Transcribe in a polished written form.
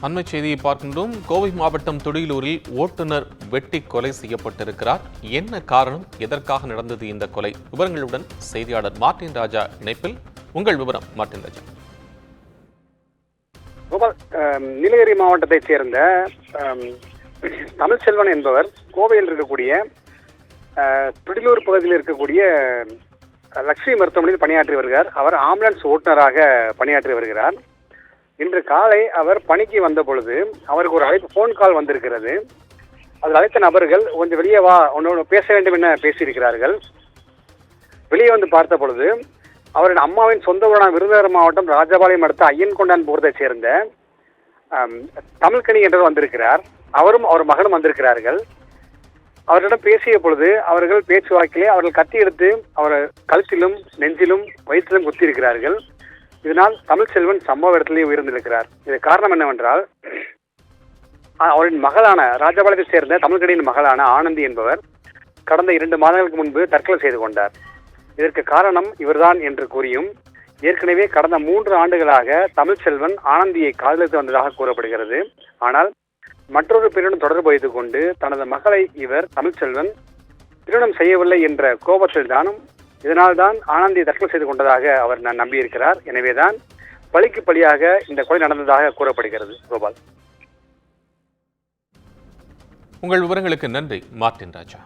அண்மை செய்தியை பார்க்கின்றோம். கோவை மாவட்டம் துடியலூரில் ஓட்டுநர் வெட்டி கொலை செய்யப்பட்டிருக்கிறார். என்ன காரணம், எதற்காக நடந்தது இந்த கொலை? விவரங்களுடன் செய்தியாளர் மார்ட்டின் ராஜா இணைப்பில். உங்கள் விவரம் மார்ட்டின் ராஜா. நீலகிரி மாவட்டத்தைச் சேர்ந்த தமிழ்செல்வன் என்பவர் கோவையில் இருக்கக்கூடிய துடியலூர் பகுதியில் இருக்கக்கூடிய லட்சுமி மருத்துவமனையில் பணியாற்றி வருகிறார். அவர் ஆம்புலன்ஸ் ஓட்டுநராக பணியாற்றி வருகிறார். இன்று காலை அவர் பணிக்கு வந்த பொழுது அவருக்கு ஒரு ஃபோன் கால் வந்திருக்கிறது. அதில் அழைத்த நபர்கள் கொஞ்சம் வெளியே வா, ஒன்று பேச வேண்டும் என பேசியிருக்கிறார்கள். வெளியே வந்து பார்த்த பொழுது அவரின் அம்மாவின் சொந்த ஊரான விருதுநகர் மாவட்டம் ராஜபாளையம் அடுத்த ஐயன்கொண்டான் புறத்தைச் சேர்ந்த தமிழ்கனி என்றவர் வந்திருக்கிறார். அவரும் அவர் மகனும் வந்திருக்கிறார்கள். அவரிடம் பேசிய பொழுது அவர்கள் பேச்சுவாக்கிலே அவர்கள் கத்தி எடுத்து அவர் கழுத்திலும் நெஞ்சிலும் வயிற்றிலும் குத்தியிருக்கிறார்கள். இதனால் தமிழ்செல்வன் சம்பவ இடத்திலேயே உயிர்ந்திருக்கிறார். இது காரணம் என்னவென்றால், அவரின் மகளான ராஜபாளையத்தை சேர்ந்த தமிழ்கனியின் மகளான ஆனந்தி என்பவர் கடந்த 2 மாதங்களுக்கு முன்பு தற்கொலை செய்து கொண்டார். இதற்கு காரணம் இவர்தான் என்று கூறியும், ஏற்கனவே கடந்த 3 ஆண்டுகளாக தமிழ்செல்வன் ஆனந்தியை காதலித்து வந்ததாக கூறப்படுகிறது. ஆனால் மற்றொரு பெண்ணுடன் தொடர்பு வைத்துக் கொண்டு தனது மகளை இவர் தமிழ்செல்வன் திருமணம் செய்யவில்லை என்ற கோபத்தில் தானும் இதனால்தான் ஆனந்தியை தற்கொலை செய்து கொண்டதாக அவர் நம்பியிருக்கிறார். எனவேதான் பழிக்கு பழியாக இந்த கொலை நடந்ததாக கூறப்படுகிறது. கோபால், உங்கள் விவரங்களுக்கு நன்றி மார்ட்டின் ராஜா.